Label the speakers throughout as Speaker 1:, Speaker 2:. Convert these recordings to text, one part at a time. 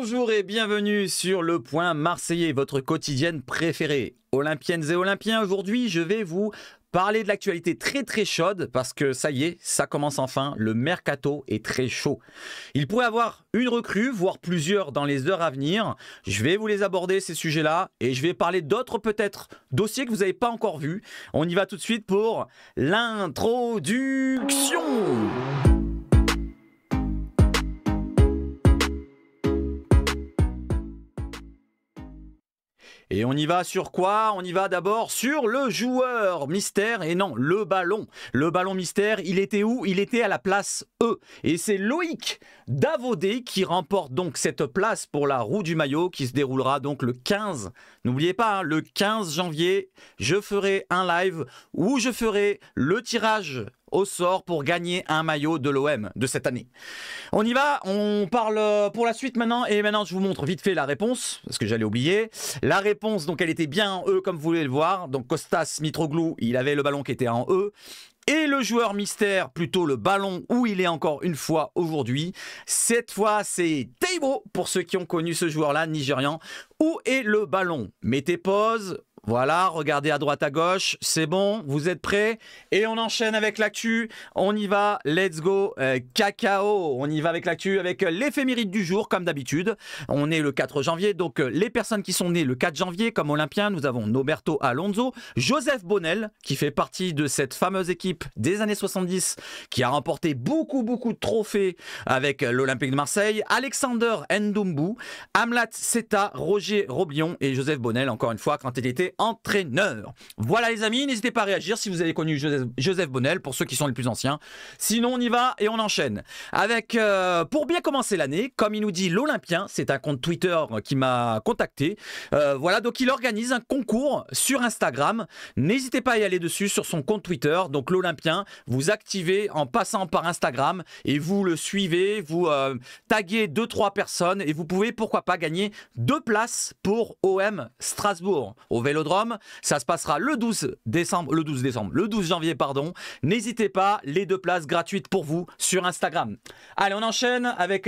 Speaker 1: Bonjour et bienvenue sur Le Point Marseillais, votre quotidienne préférée. Olympiennes et Olympiens, aujourd'hui je vais vous parler de l'actualité très chaude parce que ça y est, ça commence enfin, le mercato est très chaud. Il pourrait y avoir une recrue, voire plusieurs dans les heures à venir. Je vais vous les aborder ces sujets-là et je vais parler d'autres peut-être dossiers que vous n'avez pas encore vus. On y va tout de suite pour l'introduction. Et on y va sur quoi? On y va d'abord sur le joueur mystère, et non, le ballon. Le ballon mystère, il était où? Il était à la place E. Et c'est Loïc Davodé qui remporte donc cette place pour la roue du maillot qui se déroulera donc le 15. N'oubliez pas, hein, le 15 janvier, je ferai un live où je ferai le tirage au sort pour gagner un maillot de l'OM de cette année. On y va, on parle pour la suite maintenant, et maintenant je vous montre vite fait la réponse, parce que j'allais oublier. La réponse, donc elle était bien en E comme vous voulez le voir, donc Kostas Mitroglou, il avait le ballon qui était en E. Et le joueur mystère, plutôt le ballon où il est encore une fois aujourd'hui. Cette fois, c'est Taibo, pour ceux qui ont connu ce joueur-là, nigérian. Où est le ballon? Mettez pause. Voilà, regardez à droite à gauche, c'est bon, vous êtes prêts? Et on enchaîne avec l'actu, on y va, let's go, cacao. On y va avec l'actu, avec l'éphéméride du jour, comme d'habitude. On est le 4 janvier, donc les personnes qui sont nées le 4 janvier, comme Olympiens, nous avons Noberto Alonso, Joseph Bonnel, qui fait partie de cette fameuse équipe des années 70, qui a remporté beaucoup de trophées avec l'Olympique de Marseille, Alexander Ndombou, Amlat Seta, Roger Roblion et Joseph Bonnel, encore une fois, quand il était entraîneur. Voilà les amis, n'hésitez pas à réagir si vous avez connu Joseph Bonnel, pour ceux qui sont les plus anciens. Sinon on y va et on enchaîne avec, pour bien commencer l'année, comme il nous dit l'Olympien, c'est un compte Twitter qui m'a contacté. Voilà, donc il organise un concours sur Instagram. N'hésitez pas à y aller dessus sur son compte Twitter, donc l'Olympien. Vous activez en passant par Instagram et vous le suivez, vous taguez 2-3 personnes et vous pouvez pourquoi pas gagner 2 places pour OM Strasbourg au Vélodrome. Ça se passera le 12 janvier, pardon. N'hésitez pas, les 2 places gratuites pour vous sur Instagram. Allez, on enchaîne avec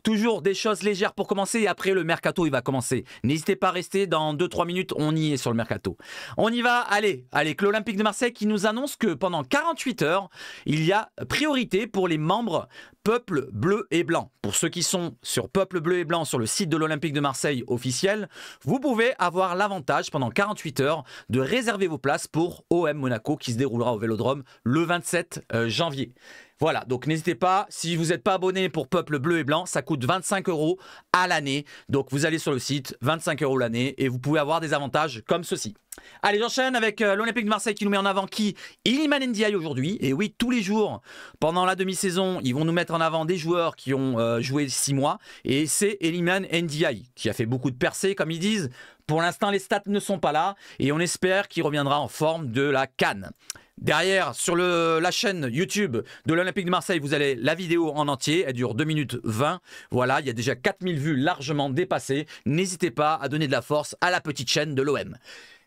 Speaker 1: toujours des choses légères pour commencer et après le mercato il va commencer. N'hésitez pas à rester, dans 2-3 minutes, on y est sur le mercato. On y va, allez, que l'Olympique de Marseille qui nous annonce que pendant 48 heures, il y a priorité pour les membres Peuple Bleu et Blanc. Pour ceux qui sont sur Peuple Bleu et Blanc sur le site de l'Olympique de Marseille officiel, vous pouvez avoir l'avantage pendant 48 heures de réserver vos places pour OM Monaco qui se déroulera au Vélodrome le 27 janvier. Voilà, donc n'hésitez pas, si vous n'êtes pas abonné pour Peuple Bleu et Blanc, ça coûte 25 € à l'année. Donc vous allez sur le site, 25 € l'année, et vous pouvez avoir des avantages comme ceci. Allez, j'enchaîne avec l'Olympique de Marseille qui nous met en avant qui? Iliman Ndiaye aujourd'hui. Et oui, tous les jours, pendant la demi-saison, ils vont nous mettre en avant des joueurs qui ont joué 6 mois. Et c'est Iliman Ndiaye qui a fait beaucoup de percées, comme ils disent. Pour l'instant, les stats ne sont pas là. Et on espère qu'il reviendra en forme de la CAN. Derrière, sur la chaîne YouTube de l'Olympique de Marseille, vous avez la vidéo en entier. Elle dure 2 minutes 20. Voilà, il y a déjà 4000 vues largement dépassées. N'hésitez pas à donner de la force à la petite chaîne de l'OM.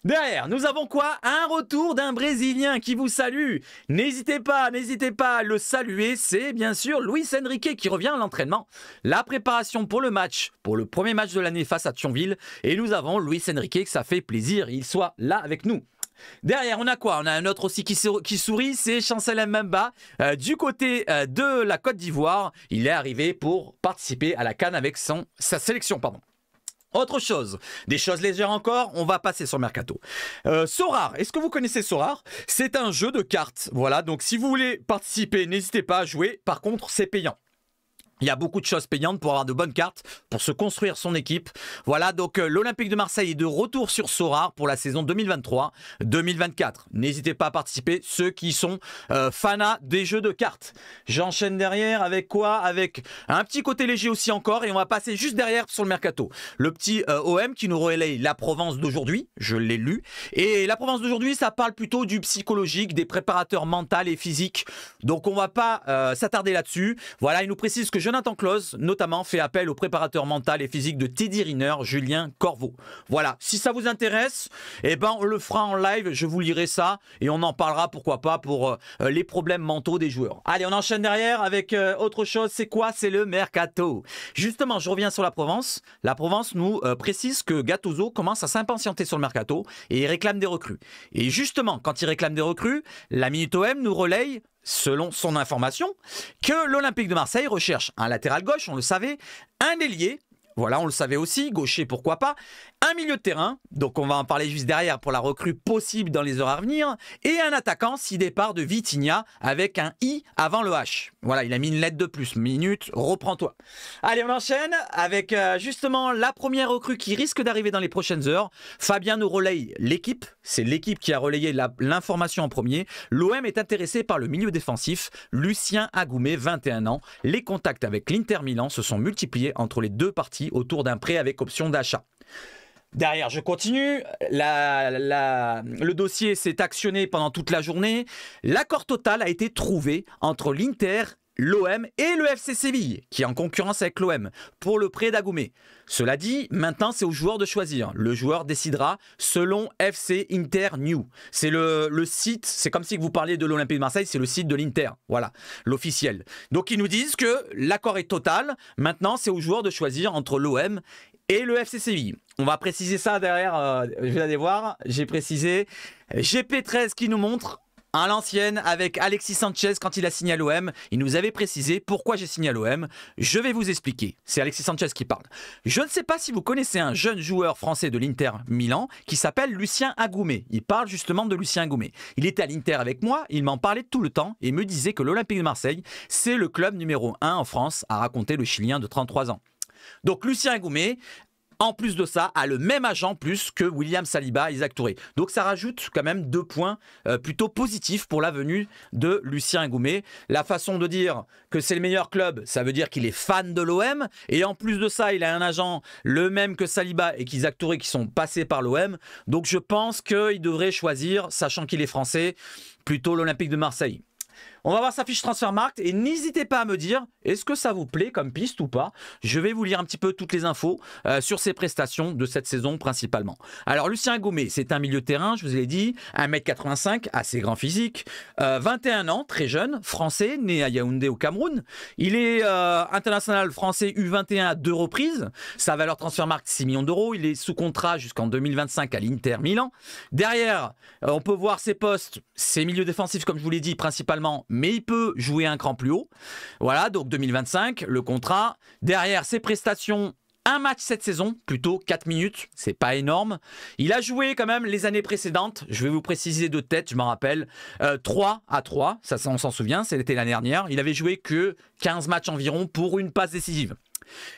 Speaker 1: Derrière, nous avons quoi? Un retour d'un Brésilien qui vous salue. N'hésitez pas à le saluer. C'est bien sûr Luis Enrique qui revient à l'entraînement. La préparation pour le match, pour le premier match de l'année face à Thionville. Et nous avons Luis Enrique, que ça fait plaisir, il soit là avec nous. Derrière, on a quoi? On a un autre aussi qui sourit, c'est Chancel Mbemba du côté de la Côte d'Ivoire. Il est arrivé pour participer à la CAN avec sa sélection, pardon. Autre chose, des choses légères encore, on va passer sur le mercato. Sorare, est-ce que vous connaissez Sorare? C'est un jeu de cartes, voilà, donc si vous voulez participer, n'hésitez pas à jouer, par contre c'est payant. Il y a beaucoup de choses payantes pour avoir de bonnes cartes, pour se construire son équipe. Voilà, donc l'Olympique de Marseille est de retour sur Sorare pour la saison 2023-2024. N'hésitez pas à participer, ceux qui sont fanas des jeux de cartes. J'enchaîne derrière avec quoi? Avec un petit côté léger aussi encore, et on va passer juste derrière sur le mercato. Le petit OM qui nous relaye la Provence d'aujourd'hui, je l'ai lu. Et la Provence d'aujourd'hui, ça parle plutôt du psychologique, des préparateurs mentaux et physiques. Donc on va pas s'attarder là-dessus. Voilà, il nous précise que Jonathan Jonathan Claus, notamment, fait appel au préparateur mental et physique de Teddy Riner, Julien Corveau. Voilà, si ça vous intéresse, eh ben, on le fera en live, je vous lirai ça et on en parlera, pourquoi pas, pour les problèmes mentaux des joueurs. Allez, on enchaîne derrière avec autre chose. C'est quoi? C'est le mercato. Justement, je reviens sur la Provence. La Provence nous précise que Gattuso commence à s'impatienter sur le mercato et il réclame des recrues. Et justement, quand il réclame des recrues, la Minute OM nous relaye, selon son information, que l'Olympique de Marseille recherche un latéral gauche, on le savait, un ailier, voilà, on le savait aussi, gaucher pourquoi pas, un milieu de terrain, donc on va en parler juste derrière pour la recrue possible dans les heures à venir, et un attaquant si départ de Vitinha avec un I avant le H. Voilà, il a mis une lettre de plus, minute, reprends-toi. Allez, on enchaîne avec justement la première recrue qui risque d'arriver dans les prochaines heures. Fabien nous relaye l'équipe, c'est l'équipe qui a relayé l'information en premier. L'OM est intéressé par le milieu défensif, Lucien Agoumé, 21 ans. Les contacts avec l'Inter Milan se sont multipliés entre les deux parties autour d'un prêt avec option d'achat. Derrière, je continue. Le dossier s'est actionné pendant toute la journée. L'accord total a été trouvé entre l'Inter, l'OM et le FC Séville, qui est en concurrence avec l'OM, pour le prêt d'Agoumé. Cela dit, maintenant c'est au joueur de choisir. Le joueur décidera selon FC Inter New. C'est le site, c'est comme si vous parliez de l'Olympique de Marseille, c'est le site de l'Inter, voilà, l'officiel. Donc ils nous disent que l'accord est total, maintenant c'est au joueur de choisir entre l'OM et le FC Séville. On va préciser ça derrière, je vais aller voir, j'ai précisé GP13 qui nous montre à l'ancienne avec Alexis Sanchez quand il a signé à l'OM. Il nous avait précisé pourquoi j'ai signé à l'OM. Je vais vous expliquer. C'est Alexis Sanchez qui parle. Je ne sais pas si vous connaissez un jeune joueur français de l'Inter Milan qui s'appelle Lucien Agoumé. Il parle justement de Lucien Agoumé. Il était à l'Inter avec moi, il m'en parlait tout le temps et me disait que l'Olympique de Marseille, c'est le club numéro 1 en France, a raconté le Chilien de 33 ans. Donc Lucien Agoumé, en plus de ça, a le même agent plus que William Saliba et Isaac Touré. Donc ça rajoute quand même 2 points plutôt positifs pour la venue de Lucien Agoumé. La façon de dire que c'est le meilleur club, ça veut dire qu'il est fan de l'OM. Et en plus de ça, il a un agent le même que Saliba et qu'Isaac Touré qui sont passés par l'OM. Donc je pense qu'il devrait choisir, sachant qu'il est français, plutôt l'Olympique de Marseille. On va voir sa fiche Transfermarkt et n'hésitez pas à me dire est-ce que ça vous plaît comme piste ou pas. Je vais vous lire un petit peu toutes les infos sur ses prestations de cette saison principalement. Alors Lucien Agoumé, c'est un milieu de terrain, je vous l'ai dit, 1m85, assez grand physique, 21 ans, très jeune, français, né à Yaoundé au Cameroun. Il est international français U21 à 2 reprises. Sa valeur Transfermarkt 6 millions d'euros. Il est sous contrat jusqu'en 2025 à l'Inter Milan. Derrière, on peut voir ses postes, ses milieux défensifs comme je vous l'ai dit principalement, mais il peut jouer un cran plus haut. Voilà, donc 2025, le contrat. Derrière, ses prestations, un match cette saison, plutôt 4 minutes, c'est pas énorme. Il a joué quand même les années précédentes, je vais vous préciser de tête, je m'en rappelle, 3 à 3, ça on s'en souvient, c'était l'année dernière. Il avait joué que 15 matchs environ pour une passe décisive.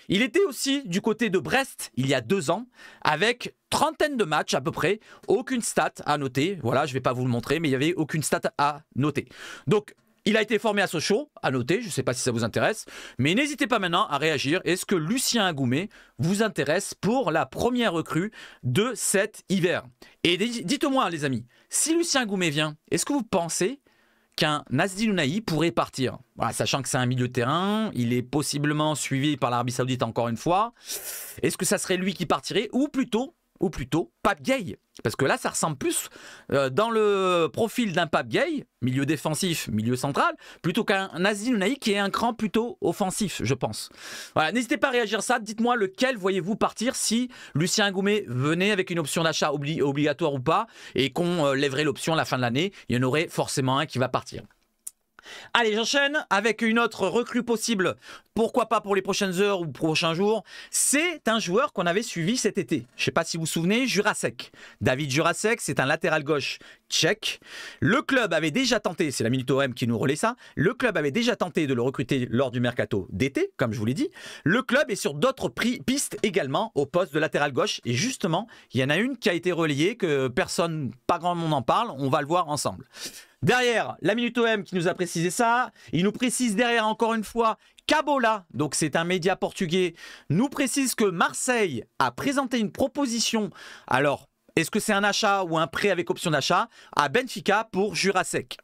Speaker 1: Il était aussi du côté de Brest il y a 2 ans avec trentaine de matchs à peu près, aucune stat à noter. Voilà, je ne vais pas vous le montrer, mais il n'y avait aucune stat à noter. Donc, il a été formé à Sochaux, à noter, je ne sais pas si ça vous intéresse, mais n'hésitez pas maintenant à réagir. Est-ce que Lucien Agoumé vous intéresse pour la première recrue de cet hiver? Et dites-moi les amis, si Lucien Agoumé vient, est-ce que vous pensez qu'un Nasri Ounahi pourrait partir? Voilà, sachant que c'est un milieu de terrain, il est possiblement suivi par l'Arabie Saoudite encore une fois. Est-ce que ça serait lui qui partirait ou plutôt Pape Gueye? Parce que là, ça ressemble plus dans le profil d'un Pape Gueye, milieu défensif, milieu central, plutôt qu'un Nasri Ounahi qui est un cran plutôt offensif, je pense. Voilà, n'hésitez pas à réagir ça. Dites-moi lequel voyez-vous partir si Lucien Agoumé venait avec une option d'achat obligatoire ou pas, et qu'on lèverait l'option à la fin de l'année. Il y en aurait forcément un qui va partir. Allez, j'enchaîne avec une autre recrue possible, pourquoi pas pour les prochaines heures ou prochains jours. C'est un joueur qu'on avait suivi cet été. Je ne sais pas si vous vous souvenez, Jurasek. David Jurasek, c'est un latéral gauche tchèque. Le club avait déjà tenté, c'est la Minute OM qui nous relaie ça, le club avait déjà tenté de le recruter lors du mercato d'été, comme je vous l'ai dit. Le club est sur d'autres pistes également au poste de latéral gauche. Et justement, il y en a une qui a été relayée, que personne, pas grand monde en parle, on va le voir ensemble. Derrière, la Minute OM qui nous a précisé ça. Il nous précise derrière encore une fois Cabola, donc c'est un média portugais, nous précise que Marseille a présenté une proposition. Alors, est-ce que c'est un achat ou un prêt avec option d'achat à Benfica pour Jurasek?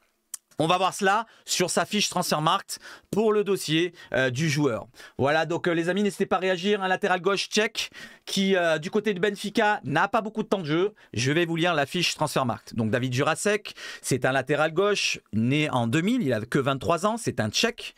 Speaker 1: On va voir cela sur sa fiche Transfermarkt pour le dossier du joueur. Voilà, donc les amis, n'hésitez pas à réagir. Un latéral gauche tchèque qui, du côté de Benfica, n'a pas beaucoup de temps de jeu. Je vais vous lire la fiche Transfermarkt. Donc David Jurasek, c'est un latéral gauche né en 2000, il a que 23 ans, c'est un tchèque.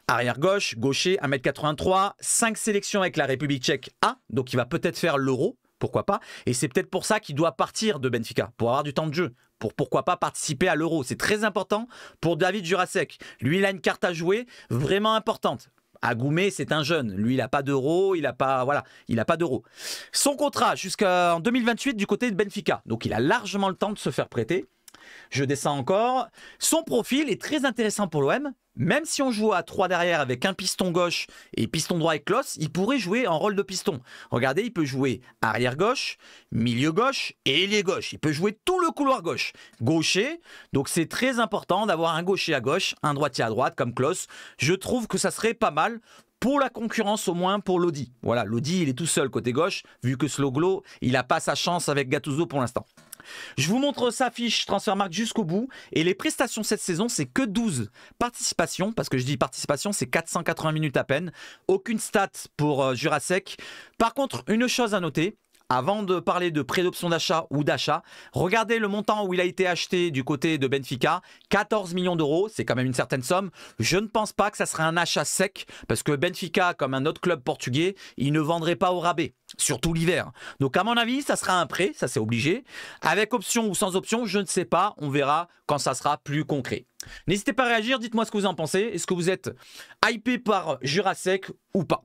Speaker 1: Arrière gauche, gaucher, 1m83, 5 sélections avec la République tchèque A, donc il va peut-être faire l'Euro. Pourquoi pas? Et c'est peut-être pour ça qu'il doit partir de Benfica, pour avoir du temps de jeu, pour pourquoi pas participer à l'Euro. C'est très important pour David Jurasek. Lui, il a une carte à jouer vraiment importante. Agoumé, c'est un jeune. Lui, il n'a pas d'euro, il n'a pas, voilà, il n'a pas d'euro. Son contrat jusqu'en 2028 du côté de Benfica. Donc, il a largement le temps de se faire prêter. Je descends encore. Son profil est très intéressant pour l'OM. Même si on joue à 3 derrière avec un piston gauche et piston droit avec Klose, il pourrait jouer en rôle de piston. Regardez, il peut jouer arrière gauche, milieu gauche et ailier gauche. Il peut jouer tout le couloir gauche. Gaucher, donc c'est très important d'avoir un gaucher à gauche, un droitier à droite comme Klose. Je trouve que ça serait pas mal pour la concurrence, au moins pour Lodi. Voilà, Lodi, il est tout seul côté gauche, vu que Sloglo, il n'a pas sa chance avec Gattuso pour l'instant. Je vous montre sa fiche Transfermarkt jusqu'au bout. Et les prestations cette saison, c'est que 12 participations. Parce que je dis participation, c'est 480 minutes à peine. Aucune stat pour Jurasek. Par contre, une chose à noter. Avant de parler de prêt d'option d'achat ou d'achat, regardez le montant où il a été acheté du côté de Benfica, 14 millions d'euros, c'est quand même une certaine somme. Je ne pense pas que ça serait un achat sec, parce que Benfica, comme un autre club portugais, il ne vendrait pas au rabais, surtout l'hiver. Donc à mon avis, ça sera un prêt, ça c'est obligé. Avec option ou sans option, je ne sais pas, on verra quand ça sera plus concret. N'hésitez pas à réagir, dites-moi ce que vous en pensez. Est-ce que vous êtes hypé par Jurasek ou pas?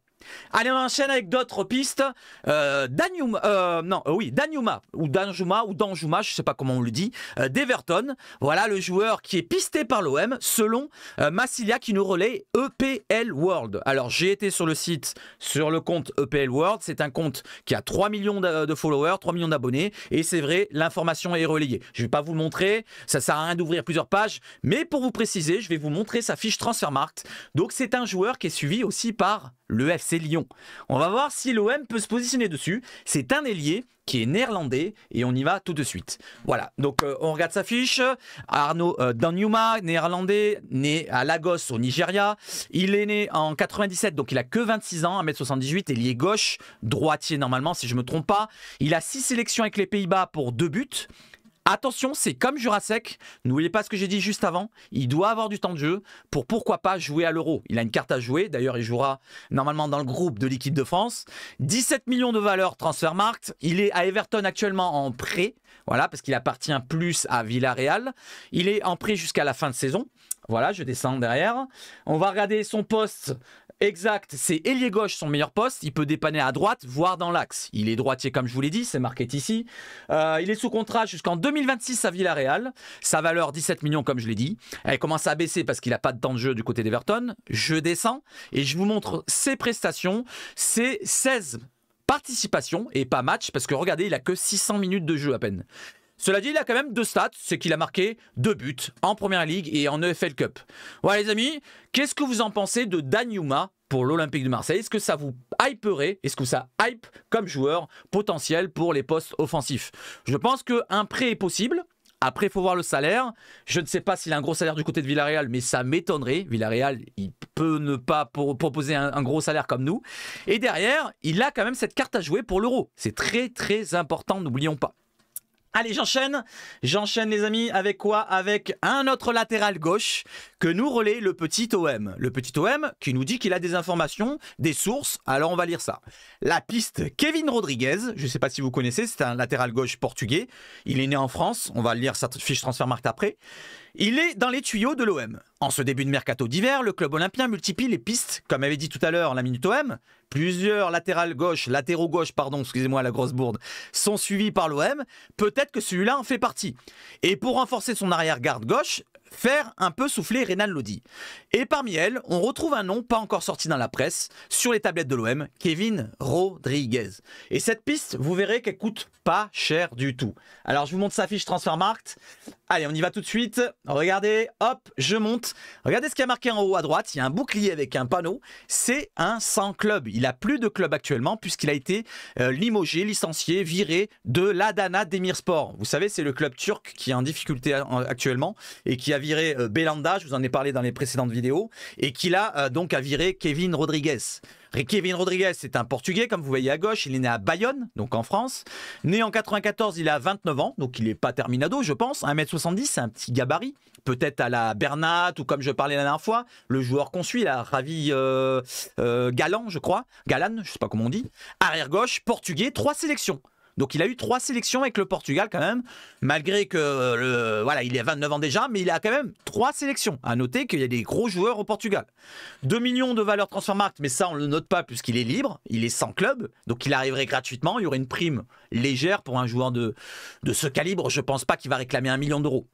Speaker 1: Allez, on enchaîne avec d'autres pistes. Danjuma, ou Danjuma, je ne sais pas comment on le dit, d'Everton. Voilà le joueur qui est pisté par l'OM selon Massilia qui nous relaie EPL World. Alors j'ai été sur le site, sur le compte EPL World. C'est un compte qui a 3 millions de followers, 3 millions d'abonnés. Et c'est vrai, l'information est relayée. Je ne vais pas vous le montrer, ça ne sert à rien d'ouvrir plusieurs pages. Mais pour vous préciser, je vais vous montrer sa fiche Transfermarkt. Donc c'est un joueur qui est suivi aussi par le FC Lyon. On va voir si l'OM peut se positionner dessus. C'est un ailier qui est néerlandais et on y va tout de suite. Voilà, donc on regarde sa fiche. Arnaud Danjuma, néerlandais, né à Lagos au Nigeria. Il est né en 97, donc il a que 26 ans, 1m78, ailier gauche, droitier normalement si je ne me trompe pas. Il a 6 sélections avec les Pays-Bas pour 2 buts. Attention, c'est comme Jurasek, n'oubliez pas ce que j'ai dit juste avant, il doit avoir du temps de jeu pour pourquoi pas jouer à l'Euro. Il a une carte à jouer, d'ailleurs il jouera normalement dans le groupe de l'équipe de France. 17 millions de valeur Transfermarkt, il est à Everton actuellement en prêt, voilà, parce qu'il appartient plus à Villarreal. Il est en prêt jusqu'à la fin de saison. Voilà, je descends derrière. On va regarder son poste exact, c'est ailier gauche son meilleur poste. Il peut dépanner à droite, voire dans l'axe. Il est droitier comme je vous l'ai dit, c'est marqué ici. Il est sous contrat jusqu'en 2026 à Villarreal. Sa valeur 17 millions comme je l'ai dit. Elle commence à baisser parce qu'il n'a pas de temps de jeu du côté d'Everton. Je descends et je vous montre ses prestations. C'est 16 participations et pas match parce que regardez, il a que 600 minutes de jeu à peine. Cela dit, il a quand même 2 stats, c'est qu'il a marqué 2 buts en Première Ligue et en EFL Cup. Voilà les amis, qu'est-ce que vous en pensez de Danjuma pour l'Olympique de Marseille? Est-ce que ça vous hyperait? Est-ce que ça hype comme joueur potentiel pour les postes offensifs? Je pense qu'un prêt est possible. Après, il faut voir le salaire. Je ne sais pas s'il a un gros salaire du côté de Villarreal, mais ça m'étonnerait. Villarreal, il peut ne pas proposer un gros salaire comme nous. Et derrière, il a quand même cette carte à jouer pour l'Euro. C'est très très important, n'oublions pas. Allez, j'enchaîne les amis, avec quoi? Avec un autre latéral gauche que nous relaie le petit OM. Le petit OM qui nous dit qu'il a des informations, des sources, alors on va lire ça. La piste Kevin Rodriguez, je ne sais pas si vous connaissez, c'est un latéral gauche portugais. Il est né en France, on va lire sa fiche Transfermarkt après. Il est dans les tuyaux de l'OM. En ce début de mercato d'hiver, le club olympien multiplie les pistes, comme avait dit tout à l'heure la Minute OM. Plusieurs latéraux gauche, excusez-moi la grosse bourde, sont suivis par l'OM. Peut-être que celui-là en fait partie. Et pour renforcer son arrière-garde gauche, faire un peu souffler Renan Lodi. Et parmi elles, on retrouve un nom pas encore sorti dans la presse, sur les tablettes de l'OM, Kevin Rodriguez. Et cette piste, vous verrez qu'elle coûte pas cher du tout. Alors je vous montre sa fiche Transfermarkt. Allez, on y va tout de suite. Regardez, hop, je monte. Regardez ce qu'il y a marqué en haut à droite. Il y a un bouclier avec un panneau. C'est un sans club. Il n'a plus de club actuellement puisqu'il a été limogé, licencié, viré de l'Adana Demirspor. Vous savez, c'est le club turc qui est en difficulté actuellement et qui a a viré Belanda, je vous en ai parlé dans les précédentes vidéos, et qu'il a donc a viré Kevin Rodrigues. Kevin Rodrigues, c'est un Portugais, comme vous voyez à gauche. Il est né à Bayonne, donc en France. Né en 94, il a 29 ans, donc il n'est pas terminado, je pense. 1m70, c'est un petit gabarit. Peut-être à la Bernat, ou comme je parlais la dernière fois, le joueur qu'on suit, là, Ravi Galan, je crois. Galan, je ne sais pas comment on dit. Arrière gauche, portugais, 3 sélections. Donc il a eu 3 sélections avec le Portugal quand même, malgré que voilà, il a 29 ans déjà, mais il a quand même 3 sélections. À noter qu'il y a des gros joueurs au Portugal. 2 millions de valeur transfermarkt, mais ça on ne le note pas puisqu'il est libre, il est sans club, donc il arriverait gratuitement, il y aurait une prime légère pour un joueur de ce calibre, je ne pense pas qu'il va réclamer 1 million d'euros.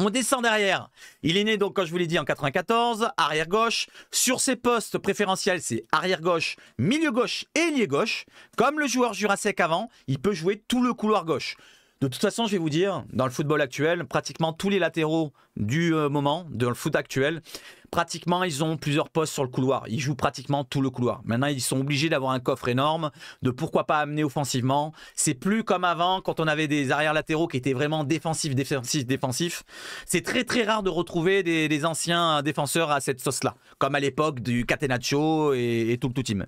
Speaker 1: On descend derrière. Il est né, donc, comme je vous l'ai dit, en 94, arrière gauche. Sur ses postes préférentiels, c'est arrière gauche, milieu gauche et ailier gauche. Comme le joueur Jurasek avant, il peut jouer tout le couloir gauche. De toute façon, je vais vous dire, dans le football actuel, pratiquement tous les latéraux du moment, dans le foot actuel, pratiquement, ils ont plusieurs postes sur le couloir. Ils jouent pratiquement tout le couloir. Maintenant, ils sont obligés d'avoir un coffre énorme, de pourquoi pas amener offensivement. C'est plus comme avant, quand on avait des arrières latéraux qui étaient vraiment défensifs. C'est très très rare de retrouver des anciens défenseurs à cette sauce-là, comme à l'époque du Catenaccio et tout le team.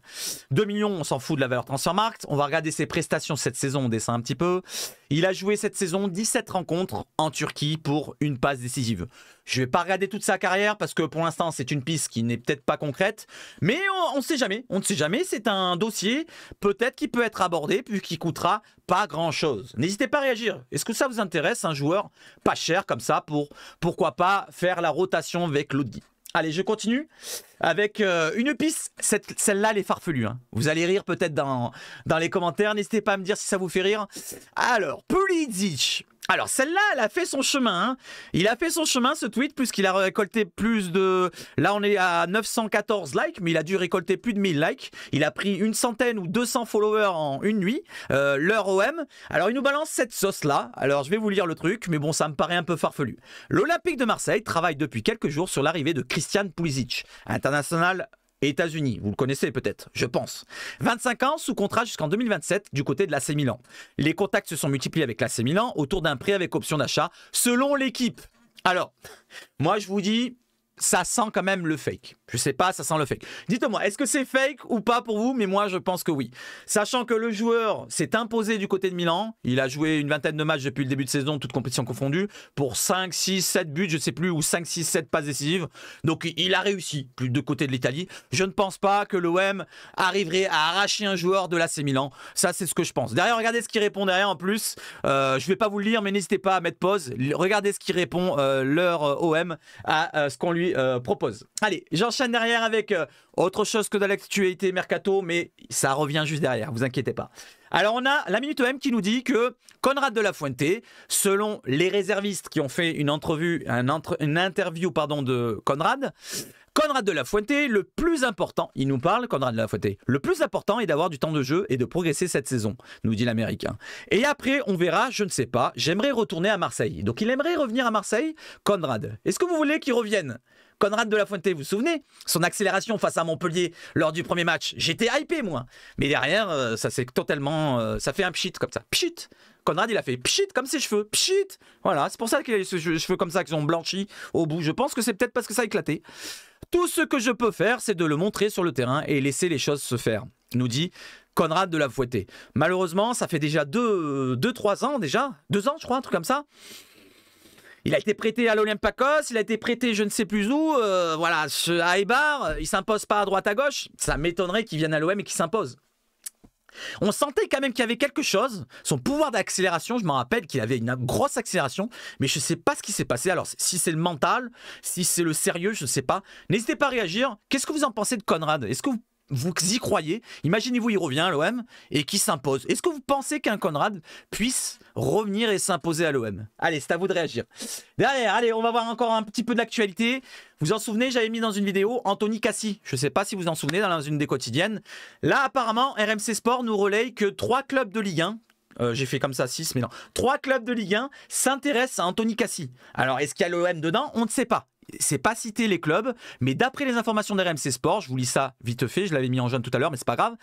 Speaker 1: 2 millions, on s'en fout de la valeur transfermarkt. On va regarder ses prestations cette saison, on descend un petit peu. Il a joué cette saison 17 rencontres en Turquie pour une passe décisive. Je ne vais pas regarder toute sa carrière parce que pour l'instant, c'est une piste qui n'est peut-être pas concrète. Mais on ne sait jamais. On ne sait jamais. C'est un dossier peut-être qui peut être abordé puisqu'il coûtera pas grand-chose. N'hésitez pas à réagir. Est-ce que ça vous intéresse, un joueur pas cher comme ça pour pourquoi pas faire la rotation avec Lodi? Allez, je continue avec une piste. Celle-là, elle est farfelue. Hein. Vous allez rire peut-être dans les commentaires. N'hésitez pas à me dire si ça vous fait rire. Alors, Pulisic. Alors, celle-là, elle a fait son chemin. Hein. Il a fait son chemin, ce tweet, puisqu'il a récolté plus de... Là, on est à 914 likes, mais il a dû récolter plus de 1000 likes. Il a pris une centaine ou 200 followers en une nuit. L'heure OM. Alors, il nous balance cette sauce-là. Alors, je vais vous lire le truc, mais bon, ça me paraît un peu farfelu. L'Olympique de Marseille travaille depuis quelques jours sur l'arrivée de Christian Pulisic, international États-Unis, vous le connaissez peut-être, je pense. 25 ans, sous contrat jusqu'en 2027 du côté de l'AC Milan. Les contacts se sont multipliés avec l'AC Milan autour d'un prêt avec option d'achat, selon l'équipe. Alors, moi je vous dis, ça sent quand même le fake. Je sais pas, ça sent le fake. Dites-moi, est-ce que c'est fake ou pas pour vous? Mais moi, je pense que oui. Sachant que le joueur s'est imposé du côté de Milan. Il a joué une vingtaine de matchs depuis le début de saison, toutes compétitions confondues, pour 5, 6, 7 buts, je sais plus, ou 5, 6, 7 passes décisives. Donc, il a réussi, plus de côté de l'Italie. Je ne pense pas que l'OM arriverait à arracher un joueur de l'AC Milan. Ça, c'est ce que je pense. Derrière, regardez ce qu'il répond derrière en plus. Je vais pas vous le lire, mais n'hésitez pas à mettre pause. Regardez ce qu'il répond, leur OM, à ce qu'on lui propose. Allez, j'enchaîne derrière avec autre chose que de l'actualité mercato, mais ça revient juste derrière, vous inquiétez pas. Alors on a la Minute OM qui nous dit que Konrad de la Fuente, selon les réservistes qui ont fait une interview de Konrad de la Fuente, le plus important, il nous parle, Konrad de la Fuente, le plus important est d'avoir du temps de jeu et de progresser cette saison, nous dit l'Américain. Et après, on verra, je ne sais pas, j'aimerais retourner à Marseille. Donc il aimerait revenir à Marseille, Konrad. Est-ce que vous voulez qu'il revienne? Konrad de la Fuente, vous vous souvenez? Son accélération face à Montpellier lors du premier match. J'étais hypé, moi. Mais derrière, ça c'est totalement... ça fait un pchit comme ça. Pchit. Konrad, il a fait pchit comme ses cheveux. Pchit. Voilà, c'est pour ça qu'il a les cheveux comme ça qui sont blanchis au bout. Je pense que c'est peut-être parce que ça a éclaté. Tout ce que je peux faire, c'est de le montrer sur le terrain et laisser les choses se faire, nous dit Konrad de la Fuente. Malheureusement, ça fait déjà 2-3 ans déjà. 2 ans, je crois, un truc comme ça. Il a été prêté à l'Olympiakos, il a été prêté je ne sais plus où, voilà, à Eibar, il s'impose pas à droite à gauche. Ça m'étonnerait qu'il vienne à l'OM et qu'il s'impose. On sentait quand même qu'il y avait quelque chose. Son pouvoir d'accélération, je me rappelle qu'il avait une grosse accélération, mais je ne sais pas ce qui s'est passé. Alors, si c'est le mental, si c'est le sérieux, je ne sais pas. N'hésitez pas à réagir. Qu'est-ce que vous en pensez de Konrad? Est-ce que vous y croyez? Imaginez-vous, il revient à l'OM et qu'il s'impose. Est-ce que vous pensez qu'un Konrad puisse revenir et s'imposer à l'OM? Allez, c'est à vous de réagir. Derrière, allez, on va voir encore un petit peu d'actualité. Vous en souvenez, j'avais mis dans une vidéo Anthony Cassi. Je ne sais pas si vous en souvenez dans une des quotidiennes. Là, apparemment, RMC Sport nous relaye que 3 clubs de Ligue 1, j'ai fait comme ça 6, mais non, 3 clubs de Ligue 1 s'intéressent à Anthony Cassi. Alors, est-ce qu'il y a l'OM dedans? On ne sait pas. c'est pas cité les clubs, mais d'après les informations d'RMC Sport, je vous lis ça vite fait, je l'avais mis en jaune tout à l'heure, mais c'est pas grave.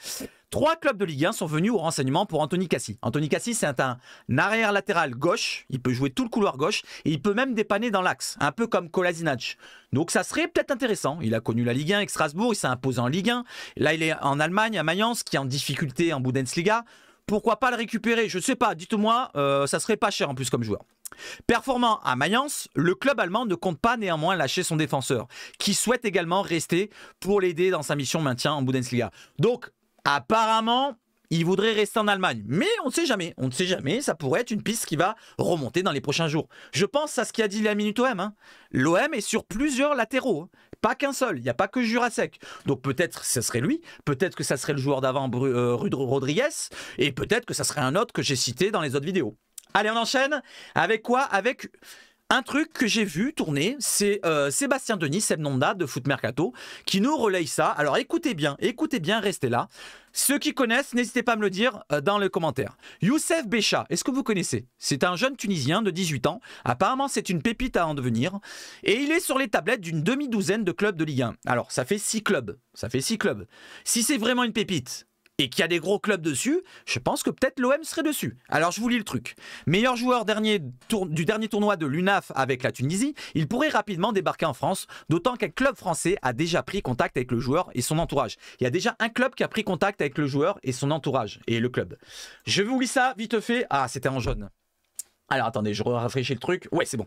Speaker 1: 3 clubs de Ligue 1 sont venus au renseignement pour Anthony Cassi. Anthony Cassi, c'est un arrière latéral gauche, il peut jouer tout le couloir gauche, et il peut même dépanner dans l'axe, un peu comme Kolasinac. Donc ça serait peut-être intéressant. Il a connu la Ligue 1 avec Strasbourg, il s'est imposé en Ligue 1. Là, il est en Allemagne, à Mayence, qui est en difficulté en Bundesliga. Pourquoi pas le récupérer? Je ne sais pas, dites-moi, ça serait pas cher en plus comme joueur. Performant à Mayence, le club allemand ne compte pas néanmoins lâcher son défenseur, qui souhaite également rester pour l'aider dans sa mission maintien en Bundesliga. Donc, apparemment, il voudrait rester en Allemagne. Mais on ne sait jamais, ça pourrait être une piste qui va remonter dans les prochains jours. Je pense à ce qu'a dit la Minute OM. Hein. L'OM est sur plusieurs latéraux, hein. Pas qu'un seul, il n'y a pas que Jurasek. Donc peut-être que ce serait lui, peut-être que ça serait le joueur d'avant, Rodriguez, et peut-être que ça serait un autre que j'ai cité dans les autres vidéos. Allez, on enchaîne avec quoi? Avec un truc que j'ai vu tourner, c'est Sébastien Denis, Seb Nonda de Foot Mercato, qui nous relaye ça. Alors écoutez bien, restez là. Ceux qui connaissent, n'hésitez pas à me le dire dans les commentaires. Youssef Bécha, est-ce que vous connaissez? C'est un jeune Tunisien de 18 ans. Apparemment, c'est une pépite à en devenir. Et il est sur les tablettes d'une demi-douzaine de clubs de Ligue 1. Alors, ça fait 6 clubs. Si c'est vraiment une pépite et qu'il y a des gros clubs dessus, je pense que peut-être l'OM serait dessus. Alors je vous lis le truc. Meilleur joueur du dernier tournoi de l'UNAF avec la Tunisie, il pourrait rapidement débarquer en France, d'autant qu'un club français a déjà pris contact avec le joueur et son entourage. Il y a déjà un club qui a pris contact avec le joueur et son entourage, et le club. Je vous lis ça vite fait. Ah, c'était en jaune. Alors attendez, je rafraîchis le truc. Ouais, c'est bon.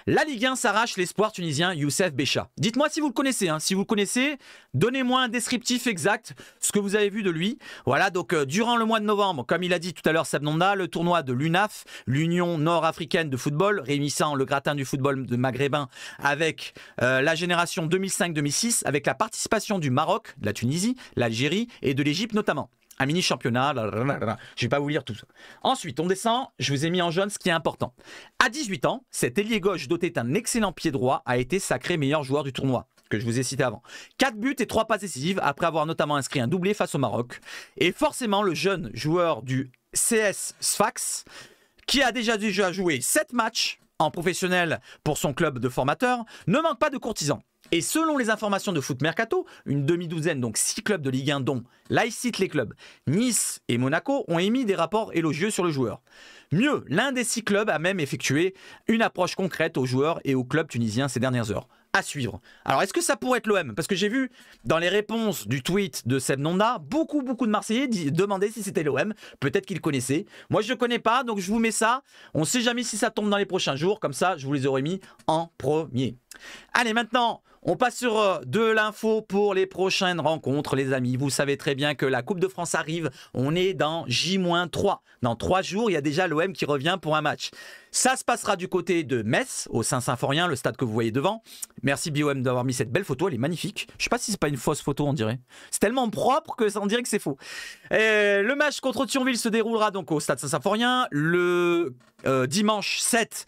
Speaker 1: La Ligue 1 s'arrache l'espoir tunisien Youssef Bécha. Dites-moi si vous le connaissez. Hein. Si vous le connaissez, donnez-moi un descriptif exact, ce que vous avez vu de lui. Voilà, donc durant le mois de novembre, comme il a dit tout à l'heure Seb Nonda, le tournoi de l'UNAF, l'Union nord-africaine de football, réunissant le gratin du football de maghrébin avec la génération 2005-2006, avec la participation du Maroc, de la Tunisie, l'Algérie et de l'Égypte notamment. Un mini-championnat, je ne vais pas vous lire tout ça. Ensuite, on descend, je vous ai mis en jaune ce qui est important. À 18 ans, cet ailier gauche doté d'un excellent pied droit a été sacré meilleur joueur du tournoi, que je vous ai cité avant. 4 buts et 3 passes décisives après avoir notamment inscrit un doublé face au Maroc. Et forcément, le jeune joueur du CS Sfax, qui a déjà joué 7 matchs en professionnel pour son club de formateurs, ne manque pas de courtisans. Et selon les informations de Foot Mercato, une demi-douzaine, donc 6 clubs de Ligue 1, dont, là il cite les clubs, Nice et Monaco, ont émis des rapports élogieux sur le joueur. Mieux, l'un des 6 clubs a même effectué une approche concrète aux joueurs et au club tunisien ces dernières heures. À suivre. Alors, est-ce que ça pourrait être l'OM? Parce que j'ai vu dans les réponses du tweet de Seb Nonda, beaucoup de Marseillais demandaient si c'était l'OM. Peut-être qu'ils connaissaient. Moi, je ne connais pas, donc je vous mets ça. On ne sait jamais si ça tombe dans les prochains jours. Comme ça, je vous les aurais mis en premier. Allez, maintenant, on passe sur de l'info pour les prochaines rencontres, les amis. Vous savez très bien que la Coupe de France arrive. On est dans J-3. Dans 3 jours, il y a déjà l'OM qui revient pour un match. Ça se passera du côté de Metz, au Saint-Symphorien, le stade que vous voyez devant. Merci BOM d'avoir mis cette belle photo, elle est magnifique. Je ne sais pas si c'est pas une fausse photo, on dirait. C'est tellement propre que on dirait que c'est faux. Le match contre Thionville se déroulera donc au stade Saint-Symphorien le dimanche 7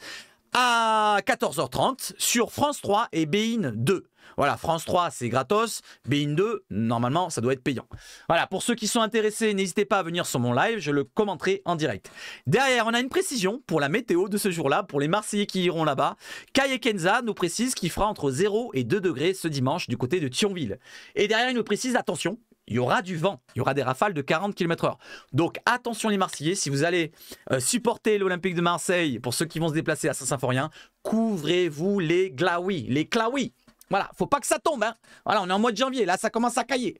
Speaker 1: à 14h30 sur France 3 et beIN 2. Voilà, France 3, c'est gratos. beIN 2, normalement, ça doit être payant. Voilà, pour ceux qui sont intéressés, n'hésitez pas à venir sur mon live, je le commenterai en direct. Derrière, on a une précision pour la météo de ce jour-là, pour les Marseillais qui iront là-bas. Kai Kenza nous précise qu'il fera entre 0 et 2 degrés ce dimanche du côté de Thionville. Et derrière, il nous précise, attention, il y aura du vent, il y aura des rafales de 40 km/h. Donc attention les Marseillais, si vous allez supporter l'Olympique de Marseille, pour ceux qui vont se déplacer à Saint-Symphorien, couvrez-vous les glaouis, Voilà, faut pas que ça tombe. Hein. Voilà, on est en mois de janvier, là ça commence à cailler.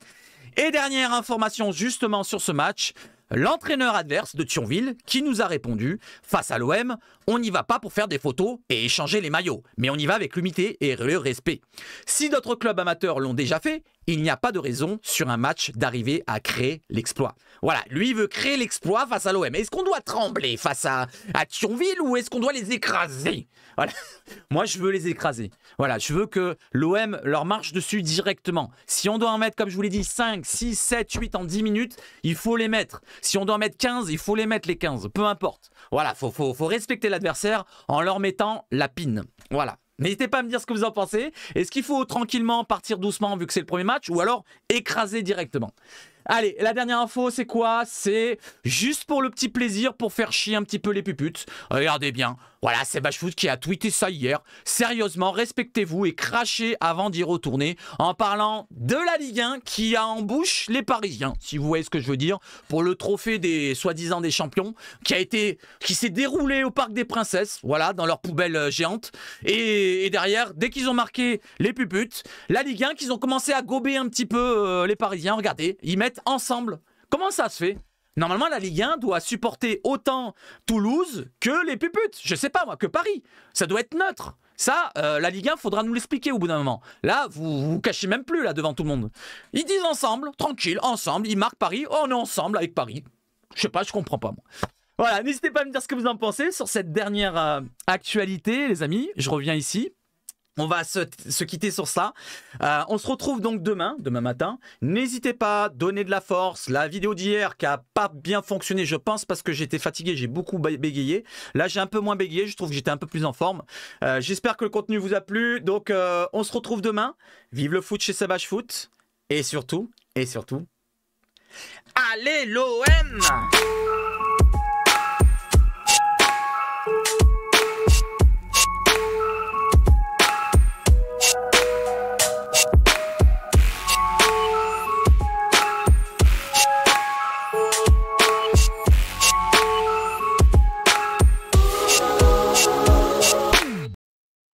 Speaker 1: Et dernière information justement sur ce match, l'entraîneur adverse de Thionville qui nous a répondu, face à l'OM, on n'y va pas pour faire des photos et échanger les maillots, mais on y va avec l'humilité et le respect. Si d'autres clubs amateurs l'ont déjà fait, il n'y a pas de raison sur un match d'arriver à créer l'exploit. Voilà, lui il veut créer l'exploit face à l'OM. Est-ce qu'on doit trembler face à Thionville ou est-ce qu'on doit les écraser? Voilà. Moi je veux les écraser. Voilà, je veux que l'OM leur marche dessus directement. Si on doit en mettre, comme je vous l'ai dit, 5, 6, 7, 8 en 10 minutes, il faut les mettre. Si on doit en mettre 15, il faut les mettre les 15. Peu importe. Voilà, faut respecter l'adversaire en leur mettant la pine. Voilà. N'hésitez pas à me dire ce que vous en pensez. Est-ce qu'il faut tranquillement partir doucement vu que c'est le premier match ou alors écraser directement? Allez, la dernière info, c'est quoi? C'est juste pour le petit plaisir, pour faire chier un petit peu les puputes. Regardez bien, Voilà, c'est Bashfoot qui a tweeté ça hier. Sérieusement, respectez-vous et crachez avant d'y retourner en parlant de la Ligue 1 qui a en bouche les Parisiens, si vous voyez ce que je veux dire, pour le trophée des soi-disant des champions qui s'est déroulé au Parc des Princesses, voilà, dans leur poubelle géante. Et derrière, dès qu'ils ont marqué les puputes, la Ligue 1 qu'ils ont commencé à gober un petit peu les Parisiens. Regardez, ils mettent ensemble. Comment ça se fait ? Normalement, la Ligue 1 doit supporter autant Toulouse que les puputes. Je sais pas moi, que Paris. Ça doit être neutre. Ça, la Ligue 1, faudra nous l'expliquer au bout d'un moment. Là, vous cachez même plus là devant tout le monde. Ils disent ensemble, tranquille, ensemble. Ils marquent Paris. Oh, on est ensemble avec Paris. Je sais pas, je comprends pas moi. Voilà, n'hésitez pas à me dire ce que vous en pensez sur cette dernière actualité, les amis. Je reviens ici. On va se quitter sur ça. On se retrouve donc demain matin. N'hésitez pas, donnez de la force. La vidéo d'hier qui a pas bien fonctionné, je pense, parce que j'étais fatigué, j'ai beaucoup bégayé. Là, j'ai un peu moins bégayé, je trouve que j'étais un peu plus en forme. J'espère que le contenu vous a plu. Donc, on se retrouve demain. Vive le foot chez Bashfoot. Et surtout, allez l'OM!